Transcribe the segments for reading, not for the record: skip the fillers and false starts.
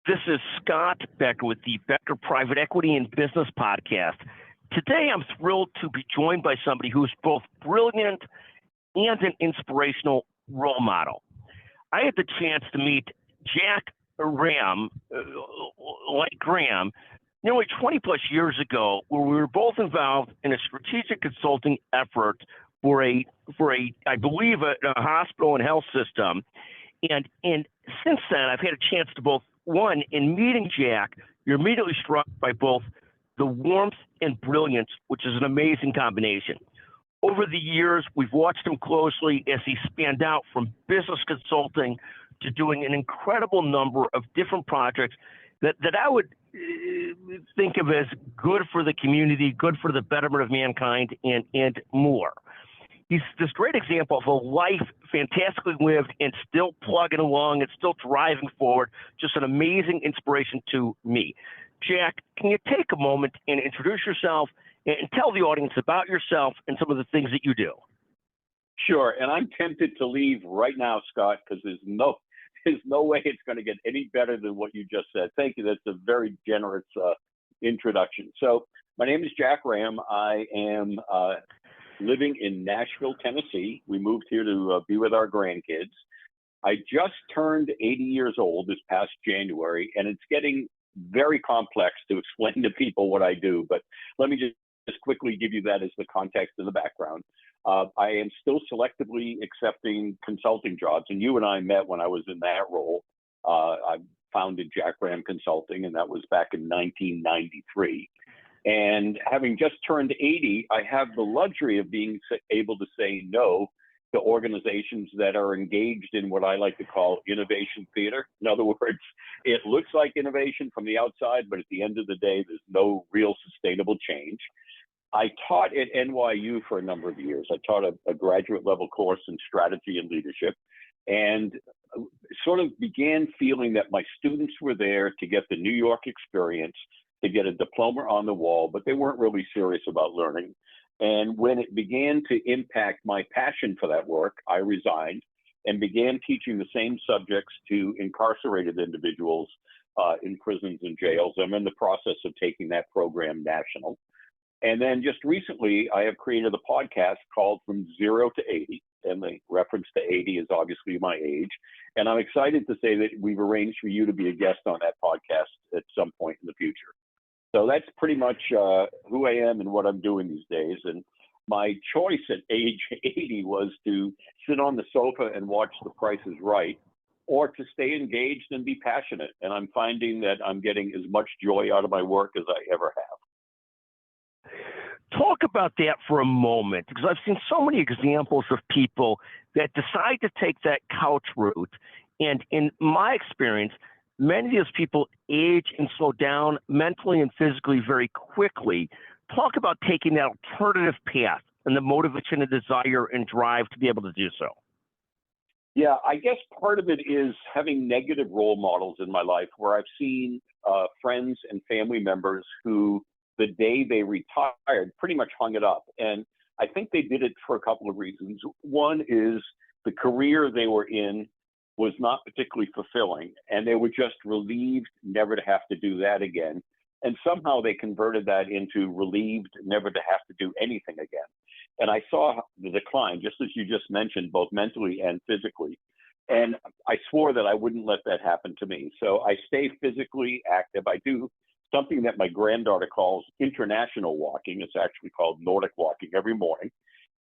This is Scott Becker with the Becker Private Equity and Business Podcast. Today, I'm thrilled to be joined by somebody who is both brilliant and an inspirational role model. I had the chance to meet Jack Ram, like Graham, nearly 20 plus years ago, where we were both involved in a strategic consulting effort for I believe, a hospital and health system. And since then, I've had a chance to both, one, in meeting Jack, you're immediately struck by both the warmth and brilliance, which is an amazing combination. Over the years, we've watched him closely as he spanned out from business consulting to doing an incredible number of different projects that I would think of as good for the community, good for the betterment of mankind, and more. He's this great example of a life fantastically lived and still plugging along and still driving forward. Just an amazing inspiration to me. Jack, can you take a moment and introduce yourself and tell the audience about yourself and some of the things that you do? Sure, and I'm tempted to leave right now, Scott, because there's no way it's going to get any better than what you just said. Thank you. That's a very generous introduction. So my name is Jack Ram. I am living in Nashville, Tennessee. We moved here to be with our grandkids. I just turned 80 years old this past January, and it's getting very complex to explain to people what I do, but let me just quickly give you that as the context and the background. I am still selectively accepting consulting jobs, and you and I met when I was in that role. I founded Jack Ram Consulting, and that was back in 1993. And having just turned 80, I have the luxury of being able to say no to organizations that are engaged in what I like to call innovation theater. In other words, it looks like innovation from the outside, but at the end of the day, there's no real sustainable change. I taught at NYU for a number of years. I taught a graduate level course in strategy and leadership, and sort of began feeling that my students were there to get the New York experience, to get a diploma on the wall, but they weren't really serious about learning. And when it began to impact my passion for that work, I resigned and began teaching the same subjects to incarcerated individuals in prisons and jails. I'm in the process of taking that program national. And then just recently, I have created a podcast called From Zero to 80, and the reference to 80 is obviously my age. And I'm excited to say that we've arranged for you to be a guest on that podcast at some point in the future. So that's pretty much who I am and what I'm doing these days. And my choice at age 80 was to sit on the sofa and watch The Price is Right, or to stay engaged and be passionate. And I'm finding that I'm getting as much joy out of my work as I ever have. Talk about that for a moment, because I've seen so many examples of people that decide to take that couch route. And in my experience, many of those people age and slow down mentally and physically very quickly. Talk about taking that alternative path and the motivation and desire and drive to be able to do so. Yeah, I guess part of it is having negative role models in my life where I've seen friends and family members who, the day they retired, pretty much hung it up. And I think they did it for a couple of reasons. One is the career they were in was not particularly fulfilling, and they were just relieved never to have to do that again. And somehow they converted that into relieved never to have to do anything again. And I saw the decline, just as you just mentioned, both mentally and physically. And I swore that I wouldn't let that happen to me. So I stay physically active. I do something that my granddaughter calls international walking. It's actually called Nordic walking every morning.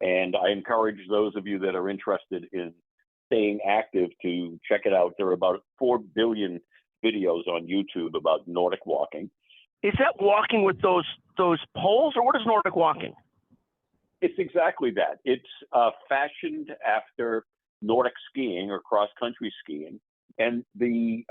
And I encourage those of you that are interested in staying active to check it out. There are about 4 billion videos on YouTube about Nordic walking. Is that walking with those poles, or what is Nordic walking? It's exactly that. It's fashioned after Nordic skiing or cross-country skiing. And the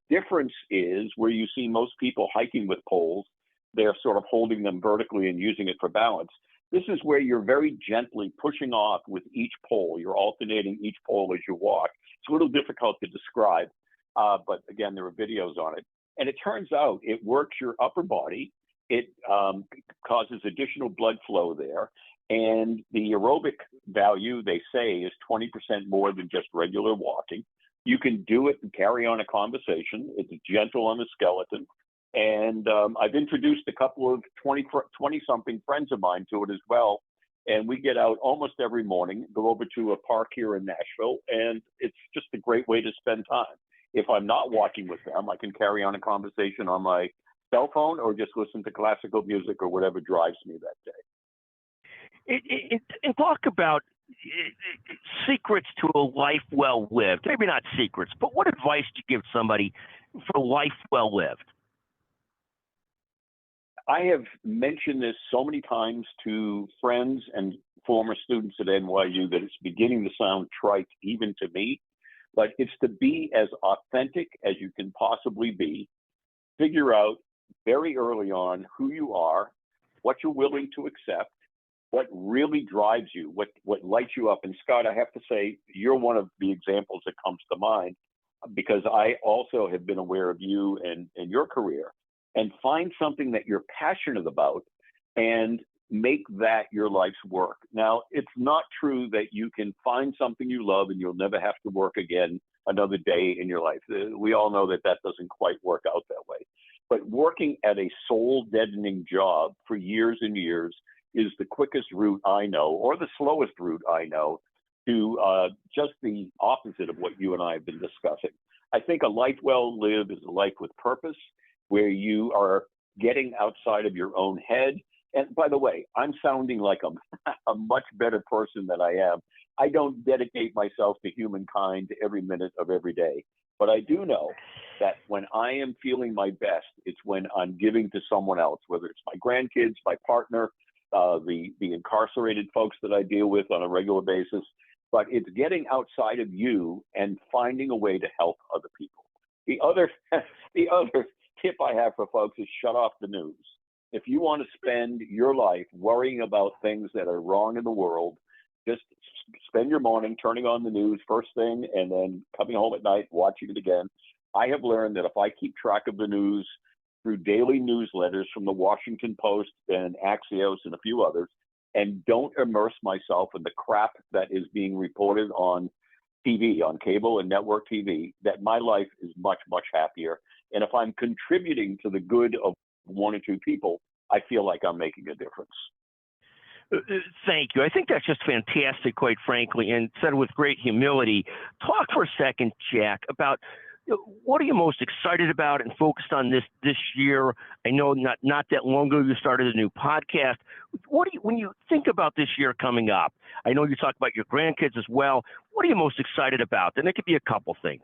difference is where you see most people hiking with poles, they're sort of holding them vertically and using it for balance. This is where you're very gently pushing off with each pole. You're alternating each pole as you walk. It's a little difficult to describe, but again, there are videos on it. And it turns out it works your upper body. It causes additional blood flow there. And the aerobic value, they say, is 20% more than just regular walking. You can do it and carry on a conversation. It's gentle on the skeleton. And I've introduced a couple of 20-something friends of mine to it as well. And we get out almost every morning, go over to a park here in Nashville, and it's just a great way to spend time. If I'm not walking with them, I can carry on a conversation on my cell phone or just listen to classical music or whatever drives me that day. And talk about secrets to a life well lived. Maybe not secrets, but what advice do you give somebody for a life well lived? I have mentioned this so many times to friends and former students at NYU that it's beginning to sound trite even to me, but it's to be as authentic as you can possibly be. Figure out very early on who you are, what you're willing to accept, what really drives you, what lights you up. And Scott, I have to say, you're one of the examples that comes to mind because I also have been aware of you and your career. And find something that you're passionate about and make that your life's work. Now, it's not true that you can find something you love and you'll never have to work again another day in your life. We all know that that doesn't quite work out that way. But working at a soul-deadening job for years and years is the quickest route I know, or the slowest route I know, to just the opposite of what you and I have been discussing. I think a life well lived is a life with purpose, where you are getting outside of your own head. And by the way, I'm sounding like a much better person than I am. I don't dedicate myself to humankind every minute of every day. But I do know that when I am feeling my best, it's when I'm giving to someone else, whether it's my grandkids, my partner, the incarcerated folks that I deal with on a regular basis. But it's getting outside of you and finding a way to help other people. The other tip I have for folks is shut off the news. If you want to spend your life worrying about things that are wrong in the world, just spend your morning turning on the news first thing and then coming home at night, watching it again. I have learned that if I keep track of the news through daily newsletters from the Washington Post and Axios and a few others, and don't immerse myself in the crap that is being reported on TV, on cable and network TV, that my life is much, much happier. And if I'm contributing to the good of one or two people, I feel like I'm making a difference. Thank you. I think that's just fantastic, quite frankly, and said with great humility. Talk for a second, Jack, about what are you most excited about and focused on this year? I know not that long ago you started a new podcast. When you think about this year coming up, I know you talk about your grandkids as well. What are you most excited about? And it could be a couple things.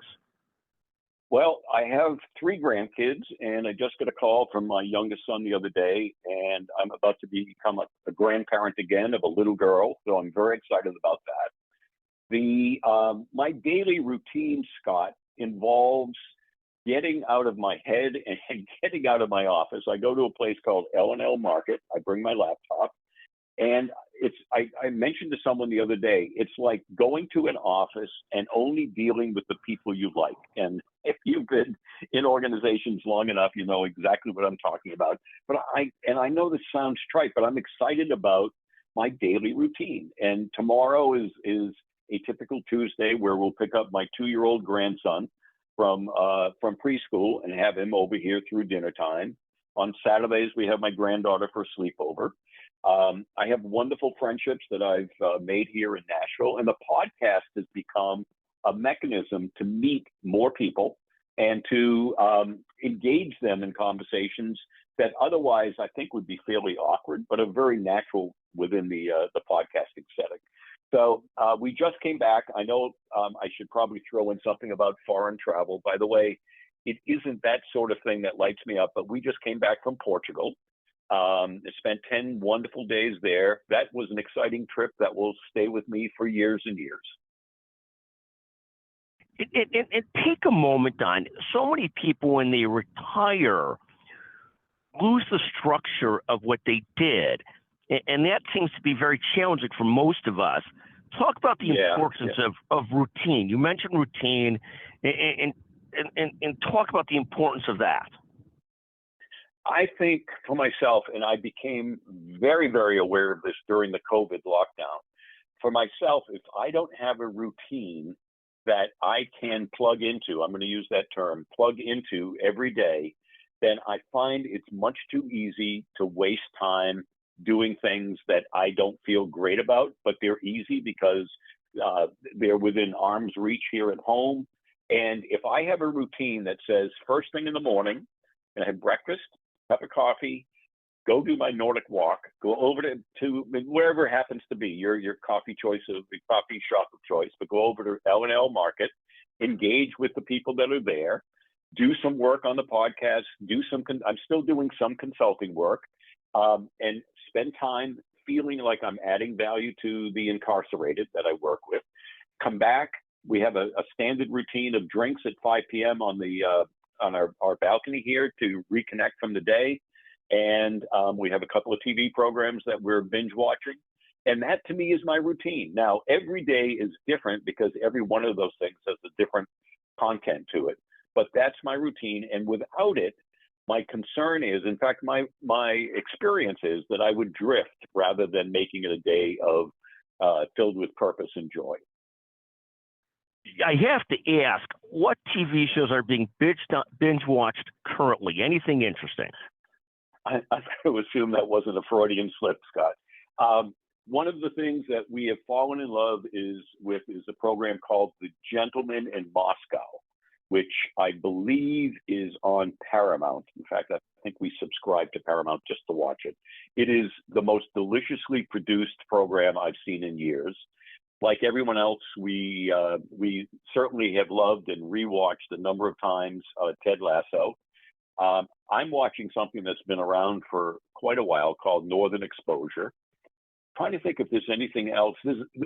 Well, I have 3 grandkids, and I just got a call from my youngest son the other day, and I'm about to become a grandparent again of a little girl, so I'm very excited about that. My daily routine, Scott, involves getting out of my head and getting out of my office. I go to a place called L&L Market. I bring my laptop, and I mentioned to someone the other day, it's like going to an office and only dealing with the people you like. And if you've been in organizations long enough, you know exactly what I'm talking about. But I know this sounds trite, but I'm excited about my daily routine. And tomorrow is a typical Tuesday where we'll pick up my 2-year-old grandson from preschool and have him over here through dinner time. On Saturdays, we have my granddaughter for sleepover. I have wonderful friendships that I've made here in Nashville, and the podcast has become a mechanism to meet more people and to engage them in conversations that otherwise I think would be fairly awkward, but are very natural within the podcasting setting. So we just came back. I know I should probably throw in something about foreign travel. By the way, it isn't that sort of thing that lights me up, but we just came back from Portugal. Spent 10 wonderful days there. That was an exciting trip that will stay with me for years and years. And take a moment on, so many people when they retire lose the structure of what they did. And that seems to be very challenging for most of us. Talk about the importance of routine. You mentioned routine and talk about the importance of that. I think for myself, and I became very, very aware of this during the COVID lockdown, for myself, if I don't have a routine that I can plug into, I'm going to use that term, plug into every day, then I find it's much too easy to waste time doing things that I don't feel great about, but they're easy because they're within arm's reach here at home. And if I have a routine that says first thing in the morning, I have breakfast, cup of coffee, go do my Nordic walk, go over to wherever it happens to be, your coffee choice of the coffee shop of choice, but go over to L&L Market, engage with the people that are there, do some work on the podcast, I'm still doing some consulting work, and spend time feeling like I'm adding value to the incarcerated that I work with. Come back, we have a standard routine of drinks at 5 p.m. on our balcony here to reconnect from the day. And we have a couple of TV programs that we're binge watching. And that to me is my routine. Now, every day is different because every one of those things has a different content to it. But that's my routine. And without it, my concern is, in fact, my experience is that I would drift rather than making it a day of filled with purpose and joy. I have to ask, what TV shows are being binge watched currently? Anything interesting? I would assume that wasn't a Freudian slip, Scott. One of the things that we have fallen in love is a program called The Gentleman in Moscow, which I believe is on Paramount. In fact, I think we subscribe to Paramount just to watch it. It is the most deliciously produced program I've seen in years. Like everyone else, we certainly have loved and rewatched a number of times Ted Lasso. I'm watching something that's been around for quite a while called Northern Exposure. Trying to think if there's anything else.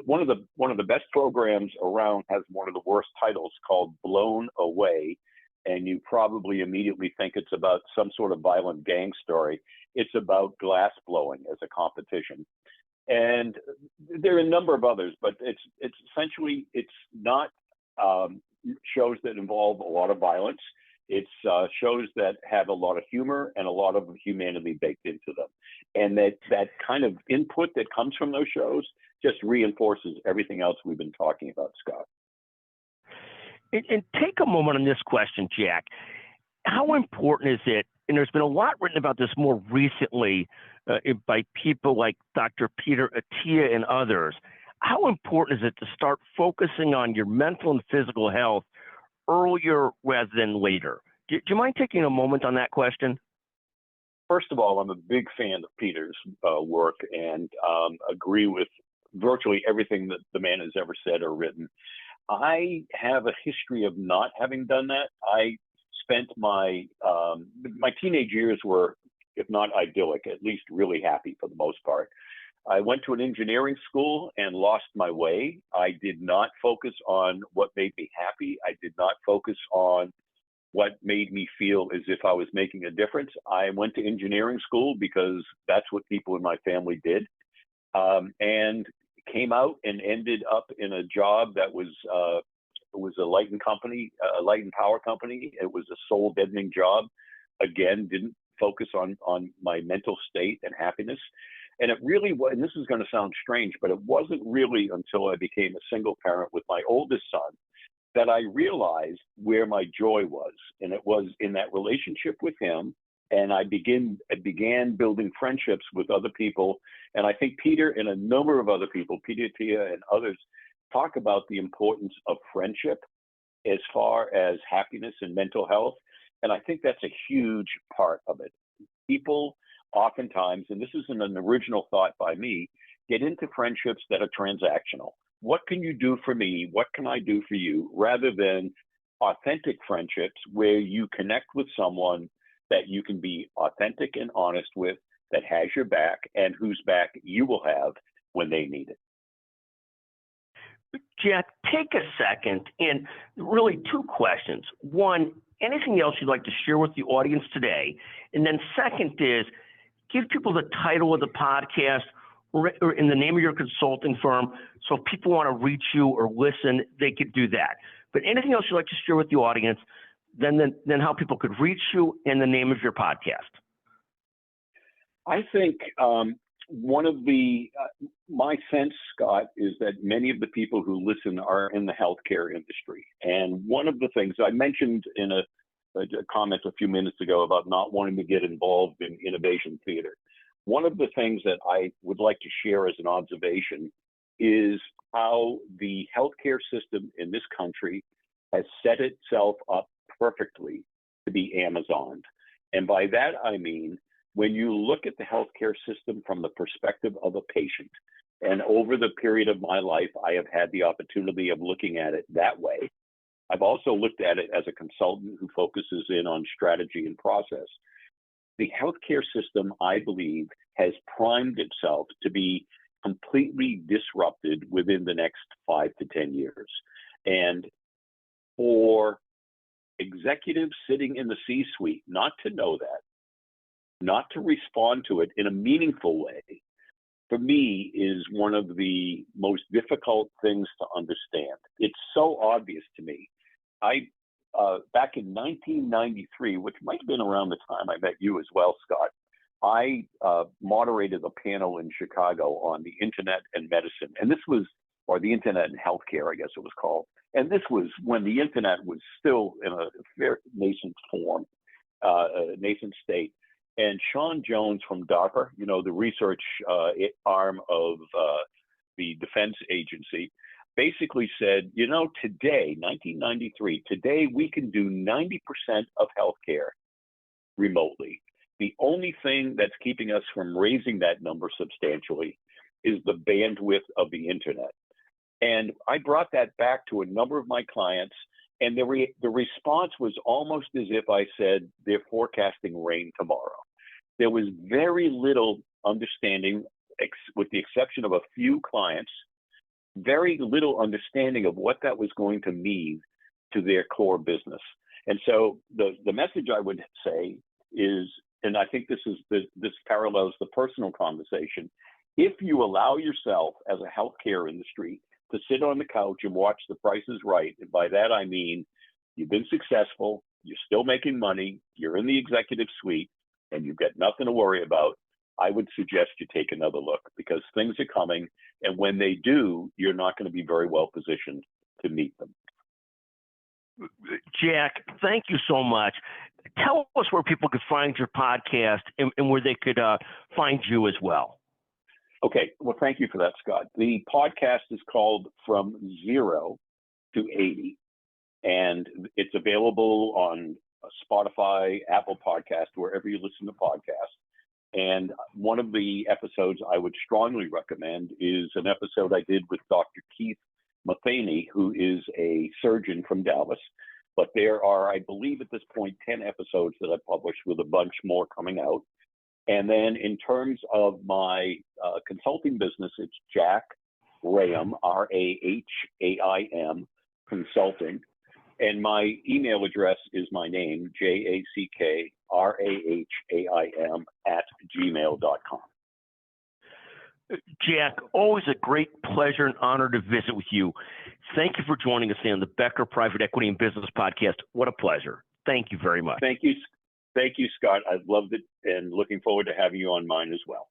One of the best programs around has one of the worst titles called Blown Away, and you probably immediately think it's about some sort of violent gang story. It's about glass blowing as a competition. And there are a number of others, but it's essentially, it's not shows that involve a lot of violence. It's shows that have a lot of humor and a lot of humanity baked into them. And that kind of input that comes from those shows just reinforces everything else we've been talking about, Scott. And take a moment on this question, Jack. How important is it, and there's been a lot written about this more recently by people like Dr. Peter Attia and others, how important is it to start focusing on your mental and physical health earlier rather than later? Do you mind taking a moment on that question? First of all, I'm a big fan of Peter's work and agree with virtually everything that the man has ever said or written. I have a history of not having done that. I spent my teenage years were, if not idyllic, at least really happy for the most part. I went to an engineering school and lost my way. I did not focus on what made me happy. I did not focus on what made me feel as if I was making a difference. I went to engineering school because that's what people in my family did, and came out and ended up in a job that was a light and power company. It was a soul deadening job. Again, didn't focus on my mental state and happiness. And it really was, and this is going to sound strange, but it wasn't really until I became a single parent with my oldest son that I realized where my joy was. And it was in that relationship with him. And I began building friendships with other people. And I think Peter and a number of other people, Peter Attia and others, talk about the importance of friendship as far as happiness and mental health. And I think that's a huge part of it. People oftentimes, and this isn't an original thought by me, get into friendships that are transactional. What can you do for me? What can I do for you? Rather than authentic friendships where you connect with someone that you can be authentic and honest with, that has your back and whose back you will have when they need it. Jack, take a second and really two questions. One, anything else you'd like to share with the audience today? And then second is, give people the title of the podcast or in the name of your consulting firm, so if people want to reach you or listen, they could do that. But anything else you'd like to share with the audience, then how people could reach you and the name of your podcast. I think one of the my sense, Scott, is that many of the people who listen are in the healthcare industry. And one of the things I mentioned in a comment a few minutes ago about not wanting to get involved in innovation theater. One of the things that I would like to share as an observation is how the healthcare system in this country has set itself up perfectly to be Amazoned. And by that, I mean, when you look at the healthcare system from the perspective of a patient, and over the period of my life, I have had the opportunity of looking at it that way. I've also looked at it as a consultant who focuses in on strategy and process. The healthcare system, I believe, has primed itself to be completely disrupted within the next 5 to 10 years. And for executives sitting in the C-suite not to know that, not to respond to it in a meaningful way, for me is one of the most difficult things to understand. It's so obvious to me. Back in 1993, which might have been around the time I met you as well, Scott, I moderated a panel in Chicago on the internet and medicine. And this was, or the internet and healthcare, I guess it was called. And this was when the internet was still in a very nascent form, nascent state. And Sean Jones from DARPA, you know, the research arm of the defense agency, basically said, you know, today, 1993, today we can do 90% of healthcare remotely. The only thing that's keeping us from raising that number substantially is the bandwidth of the internet. And I brought that back to a number of my clients, and the response was almost as if I said, they're forecasting rain tomorrow. There was very little understanding, with the exception of a few clients, very little understanding of what that was going to mean to their core business. And so the message I would say is, and I think this parallels the personal conversation, if you allow yourself as a healthcare industry to sit on the couch and watch The Price is Right, and by that I mean you've been successful, you're still making money, you're in the executive suite, and you've got nothing to worry about, I would suggest you take another look, because things are coming, and when they do, you're not going to be very well positioned to meet them. Jack, thank you so much. Tell us where people could find your podcast and where they could find you as well. Okay, well, thank you for that, Scott. The podcast is called From Zero to 80, and it's available on Spotify, Apple Podcast, wherever you listen to podcasts. And one of the episodes I would strongly recommend is an episode I did with Dr. Keith Matheny, who is a surgeon from Dallas. But there are, I believe at this point, 10 episodes that I've published, with a bunch more coming out. And then in terms of my consulting business, it's Jack Rahaim, Rahaim Consulting. And my email address is my name, JackRahaim@gmail.com. Jack, always a great pleasure and honor to visit with you. Thank you for joining us on the Becker Private Equity and Business Podcast. What a pleasure. Thank you very much. Thank you, Scott. I've loved it, and looking forward to having you on mine as well.